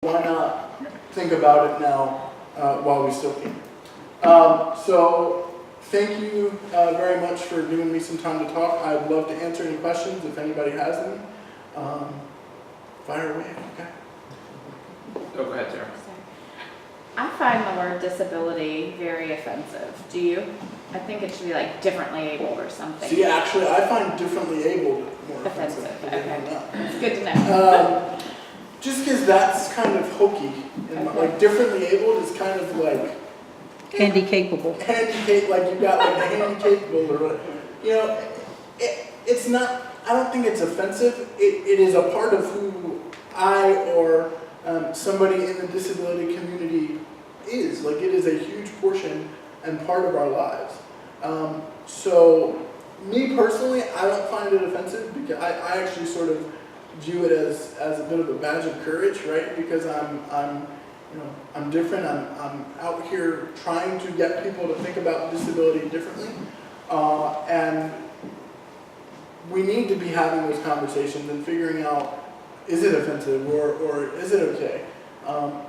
why not think about it now while we still can? So thank you very much for giving me some time to talk. I'd love to answer any questions if anybody has any. Fire away, okay? Oh, go ahead, Sarah. I find the word disability very offensive. Do you? I think it should be like differently able or something. See, actually, I find differently abled more offensive. Okay, it's good to know. Just because that's kind of hokey. And Okay. like differently abled is kind of like Handy-capable. handicap, like you got like a handicapable or what. You know, it's not, I don't think it's offensive. It is a part of who I or somebody in the disability community is. Like it is a huge portion and part of our lives. So me personally, I don't find it offensive because I actually sort of view it as a bit of a badge of courage, right? Because I'm different. I'm out here trying to get people to think about disability differently, and we need to be having those conversations and figuring out, is it offensive or is it okay?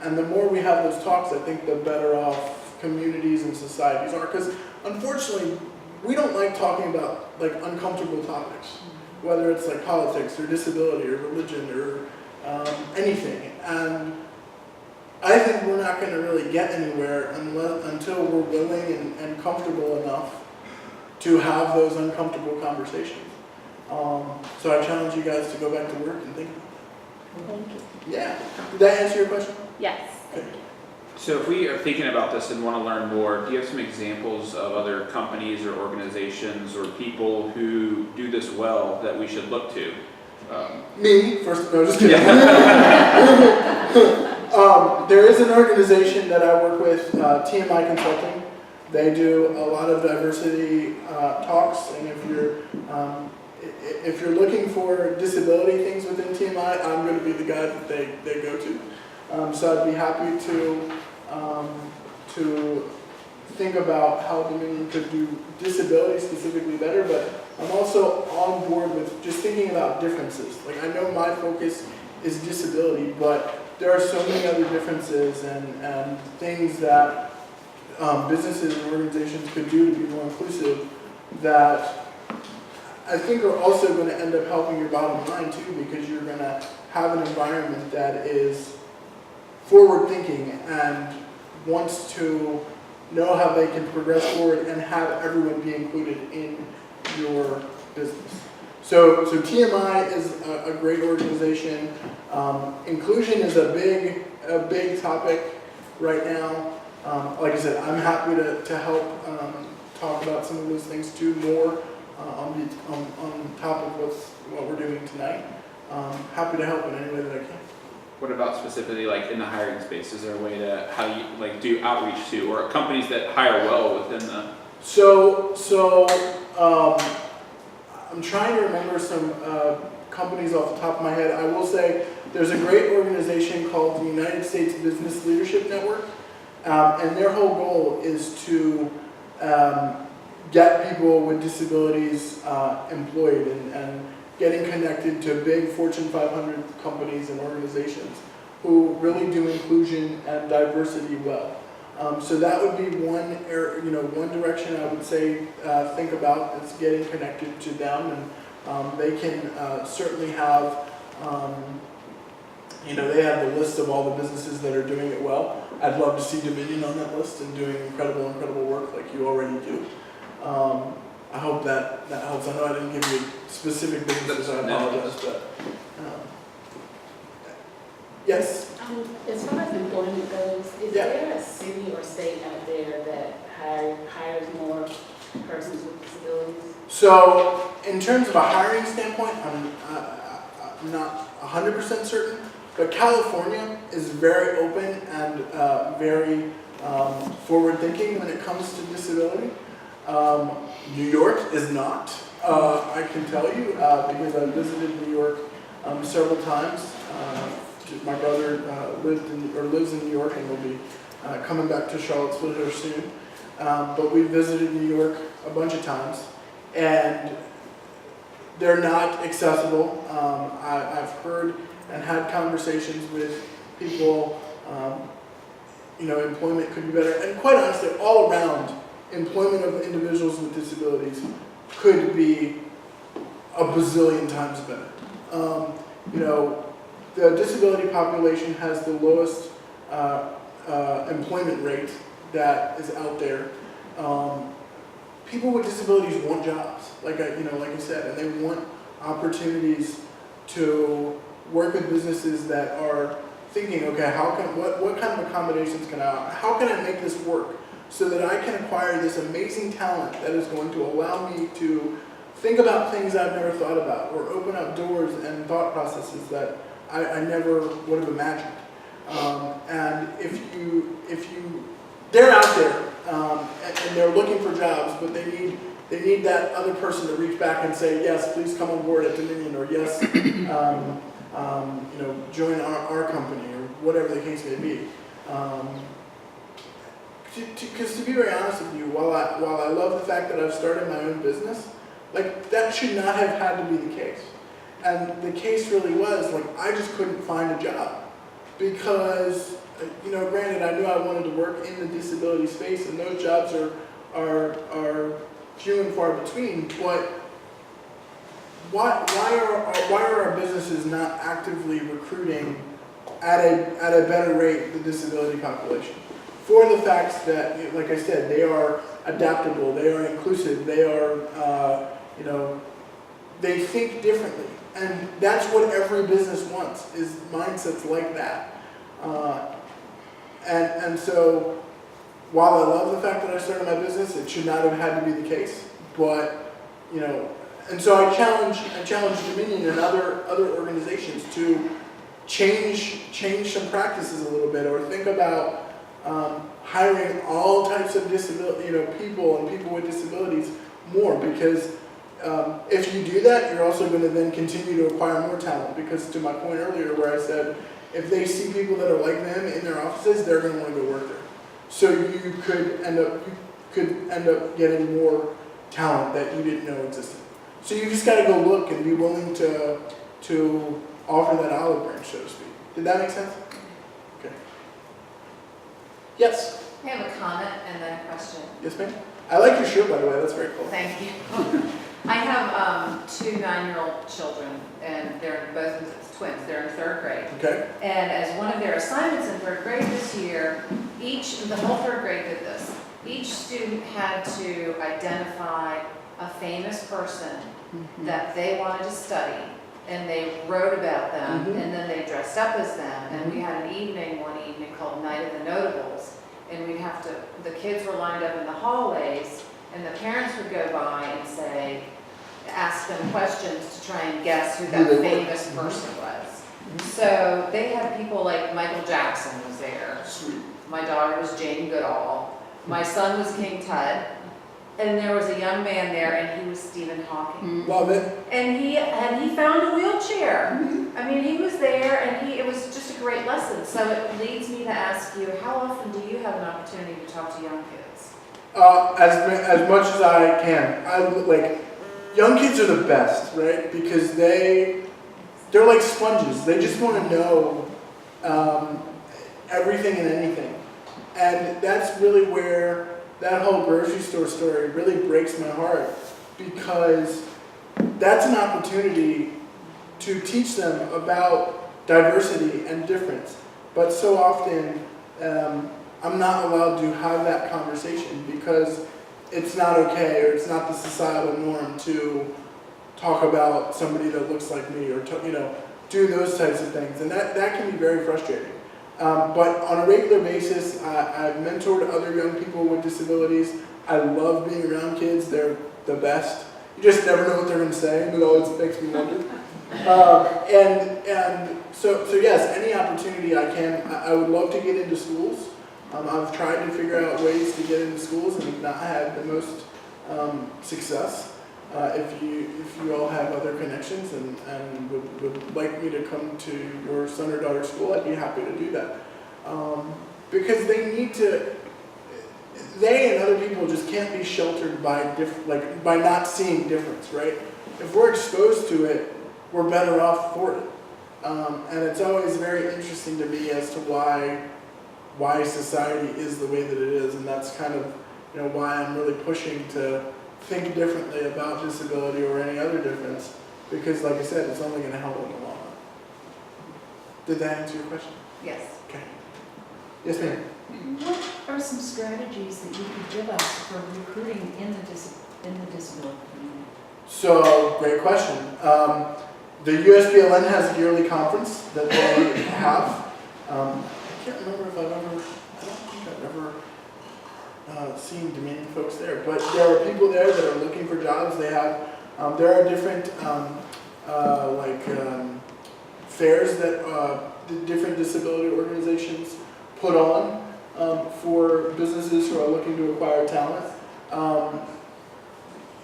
And the more we have those talks, I think the better off communities and societies are. Because unfortunately, we don't like talking about like uncomfortable topics, whether it's like politics or disability or religion or anything. And I think we're not going to really get anywhere until we're willing and comfortable enough to have those uncomfortable conversations. So I challenge you guys to go back to work and think about it. Thank you. Yeah. Did that answer your question? Yes. Okay. So if we are thinking about this and want to learn more, do you have some examples of other companies or organizations or people who do this well that we should look to? Me, first, no, just kidding. There is an organization that I work with, TMI Consulting. They do a lot of diversity talks, and if you're looking for disability things within TMI, I'm going to be the guy that they go to. So I'd be happy to think about how Dominion could do disability specifically better, but I'm also on board with just thinking about differences. Like I know my focus is disability, but there are so many other differences and things that businesses and organizations could do to be more inclusive that I think are also going to end up helping your bottom line too, because you're going to have an environment that is forward-thinking and wants to know how they can progress forward and have everyone be included in your business. So TMI is a great organization. Inclusion is a big topic right now. Like I said, I'm happy to help talk about some of those things too more on top of what we're doing tonight. Happy to help in any way that I can. What about specifically like in the hiring space? Is there a way to how you like do outreach to or companies that hire well within the? So I'm trying to remember some companies off the top of my head. I will say there's a great organization called the United States Business Leadership Network, and their whole goal is to get people with disabilities employed and getting connected to big Fortune 500 companies and organizations who really do inclusion and diversity well. So that would be one direction I would say think about is getting connected to them, and they can certainly have they have the list of all the businesses that are doing it well. I'd love to see Dominion on that list and doing incredible work like you already do. I hope that helps. I know I didn't give you specific businesses, I apologize, but yes? As far as employment goes, is there a city or state out there that hires more persons with disabilities? So, in terms of a hiring standpoint, I'm not 100% certain, but California is very open and very forward-thinking when it comes to disability. New York is not, I can tell you, because I've visited New York several times. My brother lives in New York and will be coming back to Charlottesville here soon. But we visited New York a bunch of times, and they're not accessible. I've heard and had conversations with people, employment could be better. And quite honestly, all around, employment of individuals with disabilities could be a bazillion times better. The disability population has the lowest employment rate that is out there. People with disabilities want jobs, like I said, and they want opportunities to work with businesses that are thinking, okay, what kind of accommodations can how can I make this work so that I can acquire this amazing talent that is going to allow me to think about things I've never thought about, or open up doors and thought processes that I never would have imagined. And they're out there and they're looking for jobs, but they need that other person to reach back and say, yes, please come on board at Dominion, or yes, join our company, or whatever the case may be. Because to be very honest with you, while I love the fact that I've started my own business, like, that should not have had to be the case. And the case really was, like, I just couldn't find a job because, granted, I knew I wanted to work in the disability space, and those jobs are few and far between. But why are our businesses not actively recruiting at a better rate the disability population? For the facts that, like I said, they are adaptable, they are inclusive, they are, they think differently. And that's what every business wants, is mindsets like that. And so, while I love the fact that I started my business, it should not have had to be the case. But, and so I challenge Dominion and other organizations to change some practices a little bit, or think about hiring all types of people and people with disabilities more, because if you do that, you're also going to then continue to acquire more talent. Because to my point earlier, where I said, if they see people that are like them in their offices, they're going to want to go work there. So you could end up getting more talent that you didn't know existed. So you just got to go look and be willing to offer that olive branch, so to speak. Did that make sense? Okay. Yes. I have a comment and then a question. Yes, ma'am. I like your shirt, by the way. That's very cool. Thank you. I have 2 9-year-old children, and they're both twins. They're in 3rd grade. Okay. And as one of their assignments in 3rd grade this year, the whole 3rd grade did this. Each student had to identify a famous person that they wanted to study, and they wrote about them, and then they dressed up as them. And we had an evening one evening called Night of the Notables, and the kids were lined up in the hallways, and the parents would go by and ask them questions to try and guess who that famous person was. So they had people like Michael Jackson was there. Sweet. My daughter was Jane Goodall. My son was King Tut. And there was a young man there, and he was Stephen Hawking. Love it. And he found a wheelchair. I mean, he was there, and it was just a great lesson. So it leads me to ask you, how often do you have an opportunity to talk to young kids? As much as I can. Young kids are the best, right? Because they're like sponges. They just want to know everything and anything. And that's really where that whole grocery store story really breaks my heart, because that's an opportunity to teach them about diversity and difference. But so often, I'm not allowed to have that conversation because it's not okay, or it's not the societal norm to talk about somebody that looks like me, or do those types of things, and that can be very frustrating. But on a regular basis, I've mentored other young people with disabilities. I love being around kids. They're the best. You just never know what they're going to say, and it always makes me wonder. So yes, any opportunity I can, I would love to get into schools. I've tried to figure out ways to get into schools and have not had the most success. If you all have other connections and would like me to come to your son or daughter's school, I'd be happy to do that. Because they and other people just can't be sheltered by by not seeing difference, right? If we're exposed to it, we're better off for it. And it's always very interesting to me as to why society is the way that it is, and that's kind of, you know, why I'm really pushing to think differently about disability or any other difference, because like I said, it's only going to help in the long run. Did that answer your question? Yes. Okay. Yes, ma'am. What are some strategies that you could give us for recruiting in the disability community? So, great question. The USBLN has a yearly conference that they have. I can't remember if I don't think I've ever seen Dominion folks there, but there are people there that are looking for jobs. They have, there are different fairs that the different disability organizations put on for businesses who are looking to acquire talent.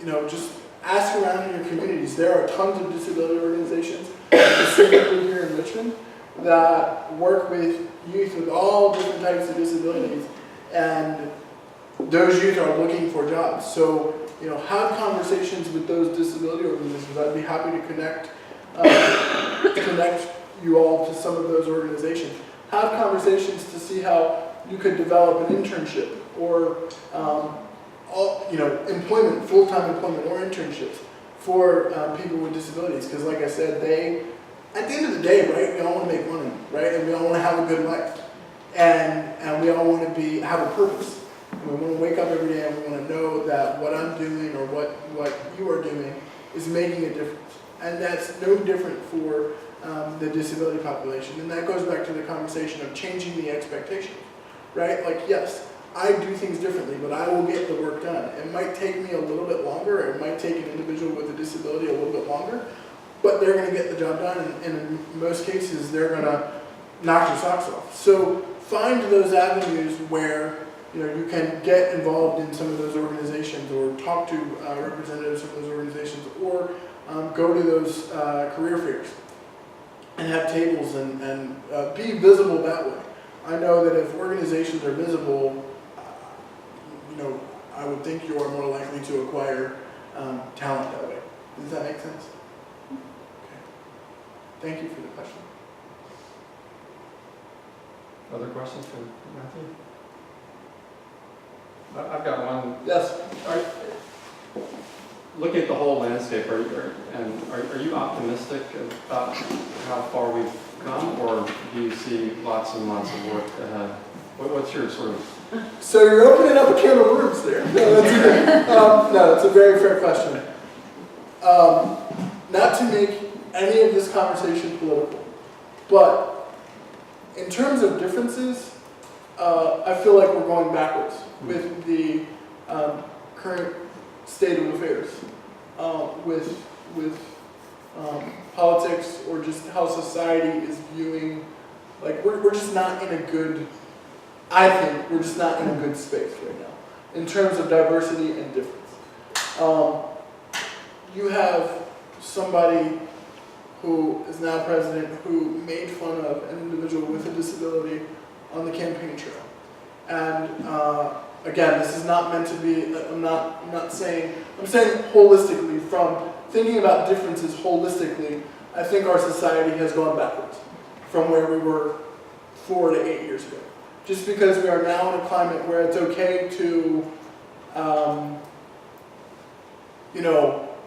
You know, just ask around in your communities. There are tons of disability organizations, specifically here in Richmond, that work with youth with all different types of disabilities, and those youth are looking for jobs. So, you know, have conversations with those disability organizations. I'd be happy to connect you all to some of those organizations. Have conversations to see how you could develop an internship or employment, full-time employment or internships for people with disabilities. Because like I said, at the end of the day, right, we all want to make money, right? And we all want to have a good life. And we all want to have a purpose. And we want to wake up every day and we want to know that what I'm doing or what you are doing is making a difference. And that's no different for the disability population. And that goes back to the conversation of changing the expectations, right? Like, yes, I do things differently, but I will get the work done. It might take me a little bit longer, or it might take an individual with a disability a little bit longer, but they're going to get the job done, and in most cases, they're going to knock your socks off. So find those avenues where you can get involved in some of those organizations, or talk to representatives of those organizations, or go to those career fairs and have tables and be visible that way. I know that if organizations are visible, I would think you are more likely to acquire talent that way. Does that make sense? Okay. Thank you for the question. Other questions for Matthew? I've got one. Yes. Looking at the whole landscape, are you optimistic about how far we've come, or do you see lots and lots of work ahead? What's your sort of... So you're opening up a can of worms there. No, it's a very fair question. Not to make any of this conversation political, but in terms of differences, I feel like we're going backwards with the current state of affairs, with politics, or just how society is viewing. Like, we're just not in a good, I think we're just not in a good space right now in terms of diversity and difference. You have somebody who is now president who made fun of an individual with a disability on the campaign trail. And again, this is not meant to be, I'm saying holistically, from thinking about differences holistically, I think our society has gone backwards from where we were 4 to 8 years ago. Just because we are now in a climate where it's okay to,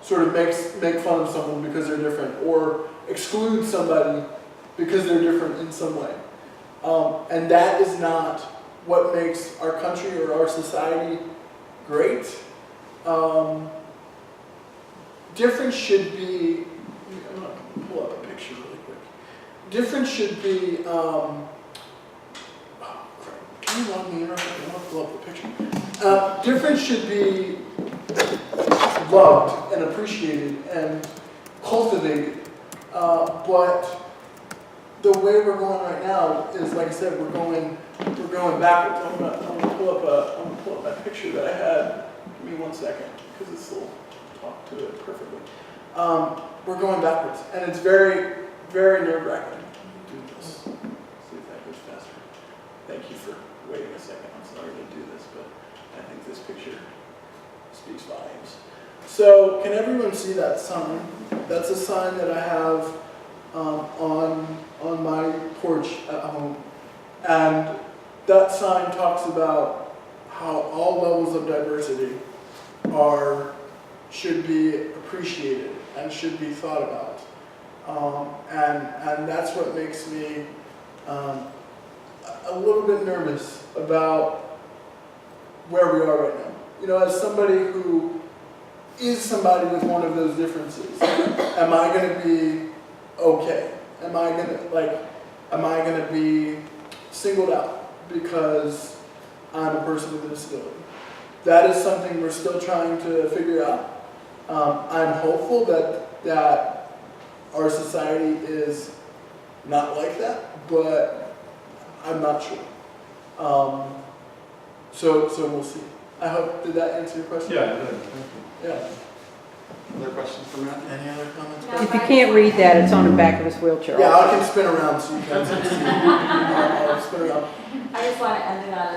sort of make fun of someone because they're different, or exclude somebody because they're different in some way. And that is not what makes our country or our society great. Difference should be, I'm going to pull up a picture really quick. Difference should be, can you log me in? I want to pull up the picture. Difference should be loved and appreciated and cultivated. But the way we're going right now is, like I said, we're going backwards. I'm gonna pull up my picture that I had. Give me 1 second, because this will talk to it perfectly. We're going backwards, and it's very, very nerve-wracking. Do this. See if that goes faster. Thank you for waiting a second. I'm sorry to do this, but I think this picture speaks volumes. So, can everyone see that sign? That's a sign that I have on my porch at home. And that sign talks about how all levels of diversity should be appreciated and should be thought about. And that's what makes me a little bit nervous about where we are right now. You know, as somebody who is somebody with one of those differences, am I going to be okay? Am I going to be singled out because I'm a person with a disability? That is something we're still trying to figure out. I'm hopeful that our society is not like that, but I'm not sure. So we'll see. I hope, did that answer your question? Yeah, it did. Thank you. Yeah. Other questions for Matt? Any other comments? If you can't read that, it's on the back of his wheelchair. Yeah, I can spin around so you can see. I'll spin around. I just want to end it on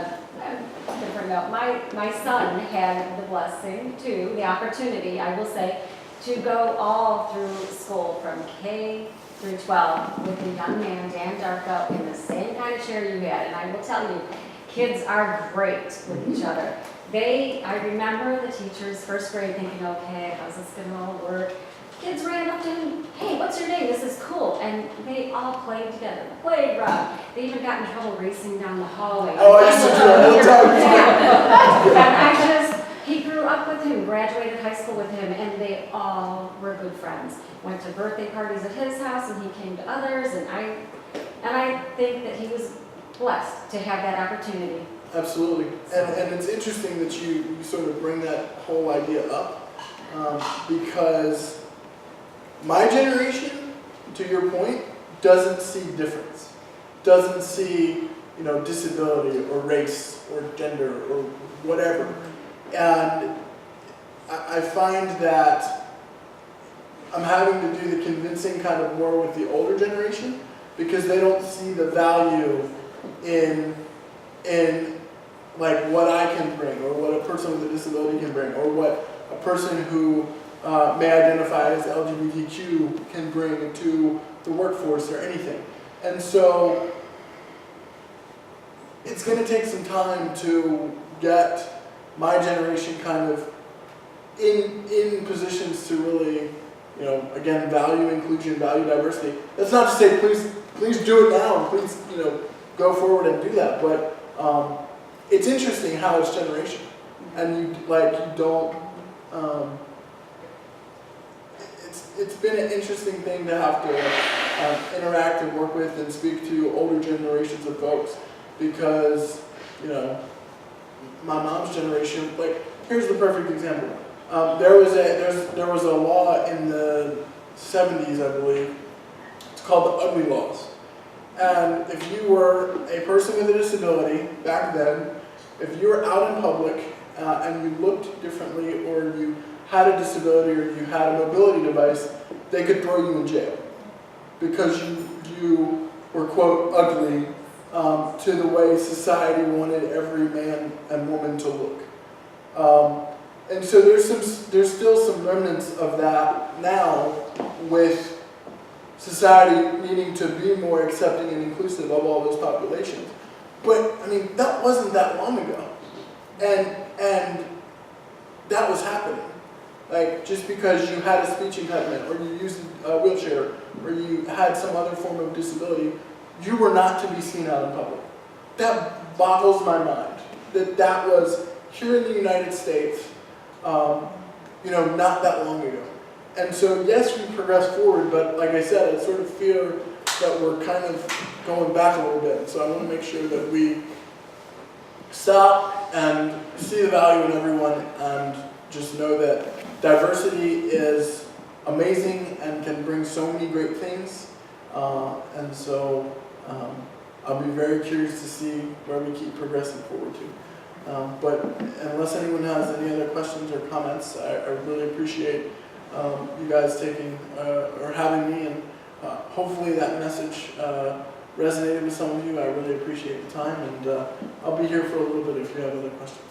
a different note. My son had the blessing to, the opportunity, I will say, to go all through school from K through 12 with a young man, Dan Darko, in the same kind of chair you had. And I will tell you, kids are great with each other. I remember the teachers, first grade, thinking, okay, how's this going to all work? Kids ran up to him, hey, what's your name? This is cool. And they all played together, played rough. They even got in trouble racing down the hallway. Oh, I used to do that all the time. And he grew up with him, graduated high school with him, and they all were good friends. Went to birthday parties at his house, and he came to others, and I think that he was blessed to have that opportunity. Absolutely. And it's interesting that you sort of bring that whole idea up because my generation, to your point, doesn't see difference, doesn't see, you know, disability or race or gender or whatever. And I find that I'm having to do the convincing kind of more with the older generation because they don't see the value in like what I can bring or what a person with a disability can bring or what a person who may identify as LGBTQ can bring to the workforce or anything. And so it's going to take some time to get my generation kind of in positions to really, you know, again, value inclusion, value diversity. That's not to say please do it now and please, you know, go forward and do that. But it's interesting how it's generation, and you don't. It's been an interesting thing to have to interact and work with and speak to older generations of folks because, you know, my mom's generation. Like, here's the perfect example. There was a law in the 70s, I believe. It's called the Ugly Laws. And if you were a person with a disability back then, if you were out in public and you looked differently or you had a disability or you had a mobility device, they could throw you in jail because you were, quote, ugly to the way society wanted every man and woman to look. And so there's still some remnants of that now with society needing to be more accepting and inclusive of all those populations. But, I mean, that wasn't that long ago. And that was happening. Like, just because you had a speech impediment, or you used a wheelchair, or you had some other form of disability, you were not to be seen out in public. That boggles my mind. That was here in the United States, you know, not that long ago. And so, yes, we progressed forward, but like I said, I sort of fear that we're kind of going back a little bit. So I want to make sure that we stop and see the value in everyone and just know that diversity is amazing and can bring so many great things. And so I'll be very curious to see where we keep progressing forward to. But unless anyone has any other questions or comments, I really appreciate you guys taking or having me, and hopefully that message resonated with some of you. I really appreciate the time, and I'll be here for a little bit if you have other questions.